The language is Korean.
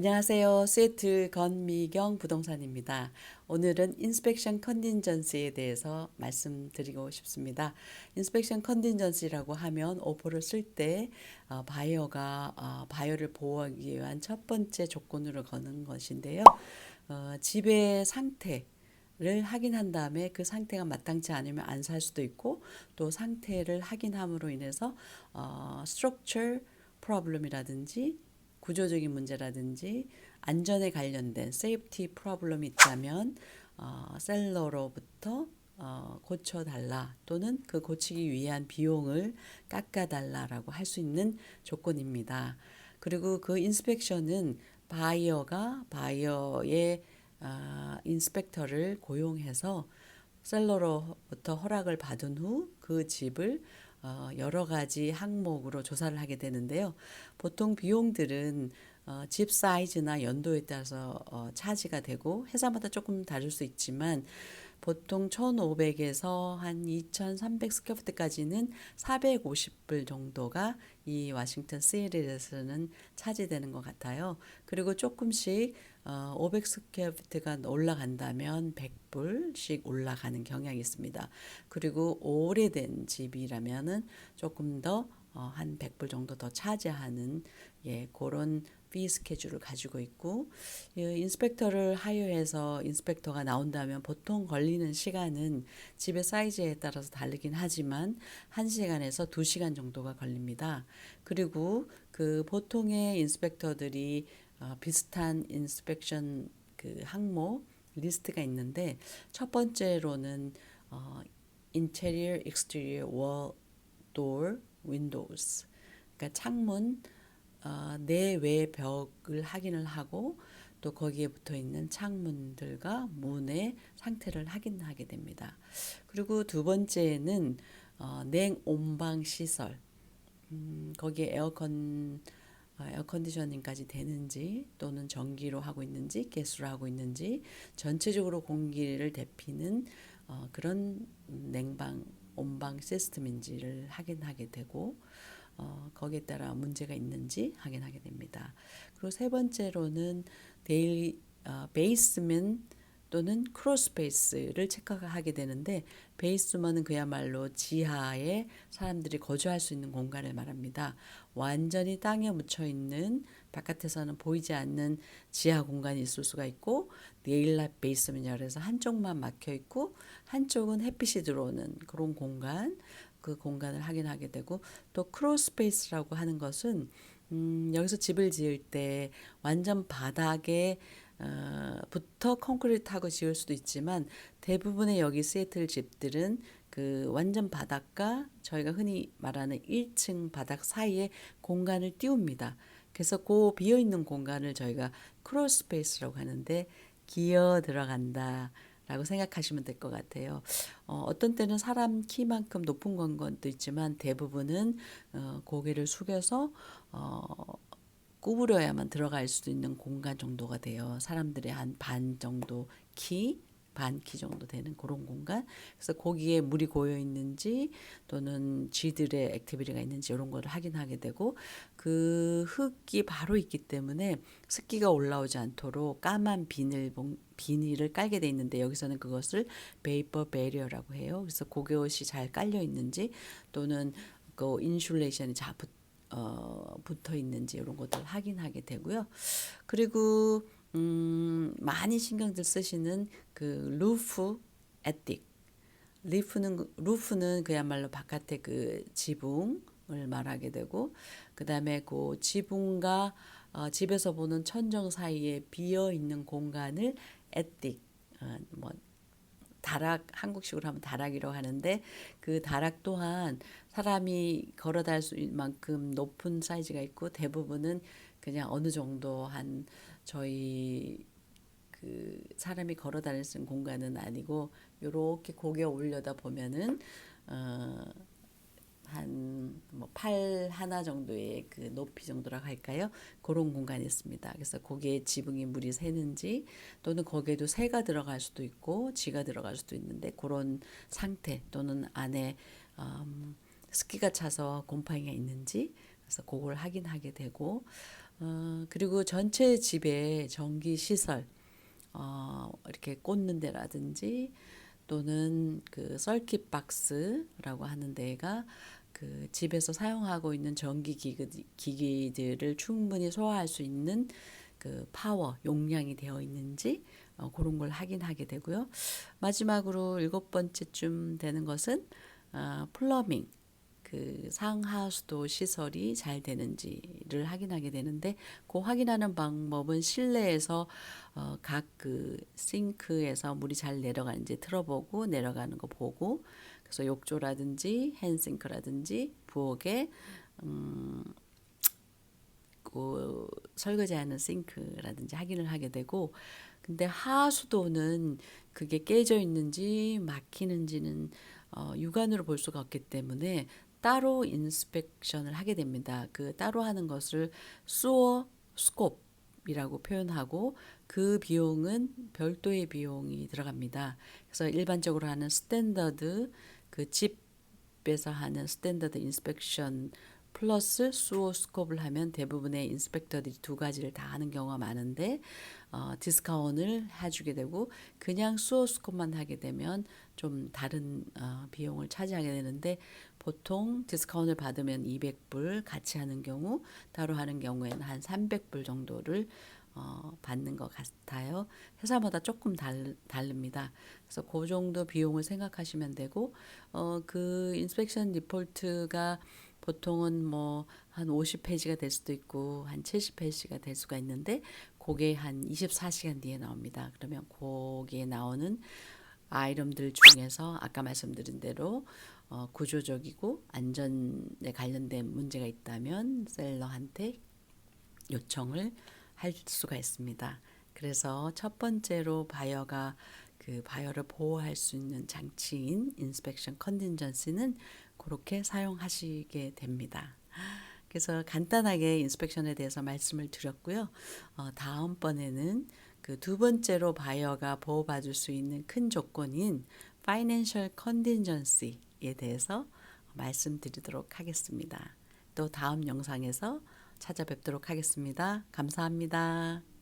안녕하세요. 시애틀 건미경 부동산입니다. 오늘은 인스펙션 컨틴전시에 대해서 말씀드리고 싶습니다. 인스펙션 컨틴전시라고 하면 오퍼를 쓸 때 바이어가 바이어를 보호하기 위한 첫 번째 조건으로 거는 것인데요. 집의 상태를 확인한 다음에 그 상태가 마땅치 않으면 안 살 수도 있고, 또 상태를 확인함으로 인해서 structure problem이라든지 구조적인 문제라든지 안전에 관련된 세이프티 프로블럼이 있다면 셀러로부터 고쳐달라, 또는 그 고치기 위한 비용을 깎아달라라고 할 수 있는 조건입니다. 그리고 그 인스펙션은 바이어가 바이어의 인스펙터를 고용해서 셀러로부터 허락을 받은 후 그 집을 여러 가지 항목으로 조사를 하게 되는데요. 보통 비용들은 집 사이즈나 연도에 따라서 차지가 되고 회사마다 조금 다를 수 있지만, 보통 1,500에서 한 2,300 스퀘어피트까지는 450불 정도가 이 워싱턴 시애틀에서는 차지되는 것 같아요. 그리고 조금씩 500 스퀘어피트가 올라간다면 100불씩 올라가는 경향이 있습니다. 그리고 오래된 집이라면은 조금 더 한 100불 정도 더 차지하는 그런 피 스케줄을 가지고 있고, 인스펙터를 하여해서 인스펙터가 나온다면 보통 걸리는 시간은 집의 사이즈에 따라서 다르긴 하지만 1시간에서 2시간 정도가 걸립니다. 그리고 그 보통의 인스펙터들이 비슷한 인스펙션 그 항목 리스트가 있는데, 첫 번째로는 interior, exterior, wall, door, windows, 그러니까 창문 내외 벽을 확인을 하고, 또 거기에 붙어 있는 창문들과 문의 상태를 확인하게 됩니다. 그리고 두 번째는 냉온방 시설, 거기에 에어컨디셔닝까지 되는지, 또는 전기로 하고 있는지 가스로 하고 있는지, 전체적으로 공기를 데피는 그런 냉방 온방 시스템인지를 확인하게 되고, 거기에 따라 문제가 있는지 확인하게 됩니다. 그리고 세 번째로는 데일리 베이스먼 또는 크로스페이스를 체크하게 되는데, 베이스먼은 그야말로 지하에 사람들이 거주할 수 있는 공간을 말합니다. 완전히 땅에 묻혀 있는, 바깥에서는 보이지 않는 지하 공간이 있을 수가 있고, 데일리 베이스먼이라고 해서 한쪽만 막혀 있고 한쪽은 햇빛이 들어오는 그런 공간, 그 공간을 확인하게 되고, 또 크로스페이스라고 하는 것은 여기서 집을 지을 때 완전 바닥에 부터 콘크리트하고 지을 수도 있지만, 대부분의 여기 시애틀 집들은 그 완전 바닥과 저희가 흔히 말하는 1층 바닥 사이에 공간을 띄웁니다. 그래서 그 비어 있는 공간을 저희가 크로스페이스라고 하는데, 기어 들어간다 라고 생각하시면 될 것 같아요. 어떤 때는 사람 키만큼 높은 공간도 있지만, 대부분은 고개를 숙여서 구부려야만 들어갈 수 있는 공간 정도가 돼요. 사람들의 한 반 정도 키, 반 키 정도 되는 그런 공간. 그래서 거기에 물이 고여 있는지, 또는 쥐들의 액티비티가 있는지, 이런 거를 확인하게 되고, 그 흙이 바로 있기 때문에 습기가 올라오지 않도록 까만 비닐을 깔게 돼 있는데, 여기서는 그것을 베이퍼 베리어라고 해요. 그래서 그것이 잘 깔려 있는지, 또는 그 인슐레이션이 잘 붙어 있는지, 이런 것들 확인하게 되고요. 그리고 많이 신경들 쓰시는 그 루프 에틱. 루프는 그야말로 바깥의 그 지붕을 말하게 되고, 그 다음에 그 지붕과 집에서 보는 천정 사이에 비어 있는 공간을 에틱, 뭐 다락, 한국식으로 하면 다락이라고 하는데, 그 다락 또한 사람이 걸어 다닐 수 있을 만큼 높은 사이즈가 있고, 대부분은 그냥 어느 정도 한 저희 그 사람이 걸어 다닐 수 있는 공간은 아니고, 요렇게 고개 올려다 보면은 한팔 하나 정도의 그 높이 정도라고 할까요? 그런 공간이 있습니다. 그래서 거기에 지붕에 물이 새는지, 또는 거기에도 새가 들어갈 수도 있고 쥐가 들어갈 수도 있는데, 그런 상태, 또는 안에 습기가 차서 곰팡이가 있는지, 그래서 그걸 확인하게 되고, 그리고 전체 집에 전기 시설 이렇게 꽂는 데라든지 또는 그 서킷 박스라고 하는 데가 그 집에서 사용하고 있는 전기 기기들을 충분히 소화할 수 있는 그 파워 용량이 되어 있는지 그런 걸 확인하게 되고요. 마지막으로 7번째쯤 되는 것은 플러밍 그 상하수도 시설이 잘 되는지를 확인하게 되는데 그 확인하는 방법은 실내에서 각 그 싱크에서 물이 잘 내려가는지 틀어보고 내려가는 거 보고 그래서 욕조라든지 핸싱크라든지 부엌에 그 설거지하는 싱크라든지 확인을 하게 되고 근데 하수도는 그게 깨져 있는지 막히는지는 육안으로 볼 수가 없기 때문에 따로 인스펙션을 하게 됩니다. 그 따로 하는 것을 수어 스콥이라고 표현하고 그 비용은 별도의 비용이 들어갑니다. 그래서 일반적으로 하는 스탠더드 그 집에서 하는 스탠더드 인스펙션 플러스 수어 스콥을 하면 대부분의 인스펙터들이 두 가지를 다 하는 경우가 많은데 디스카운트를 해주게 되고 그냥 수어 스콥만 하게 되면 좀 다른 비용을 차지하게 되는데 보통 디스카운트를 받으면 200불 같이 하는 경우 따로 하는 경우에는 한 300불 정도를 받는 것 같아요. 회사마다 조금 다릅니다. 그래서 그 정도 비용을 생각하시면 되고 그 인스펙션 리포트가 보통은 뭐 한 50페이지가 될 수도 있고 한 70페이지가 될 수가 있는데 그게 한 24시간 뒤에 나옵니다. 그러면 거기에 나오는 아이템들 중에서 아까 말씀드린 대로 구조적이고 안전에 관련된 문제가 있다면 셀러한테 요청을 할 수가 있습니다. 그래서 첫 번째로 바이어가 그 바이어를 보호할 수 있는 장치인 인스펙션 컨틴전시는 그렇게 사용하시게 됩니다. 그래서 간단하게 인스펙션에 대해서 말씀을 드렸고요. 다음번에는 그 두 번째로 바이어가 보호받을 수 있는 큰 조건인 Financial Contingency에 대해서 말씀드리도록 하겠습니다. 또 다음 영상에서 찾아뵙도록 하겠습니다. 감사합니다.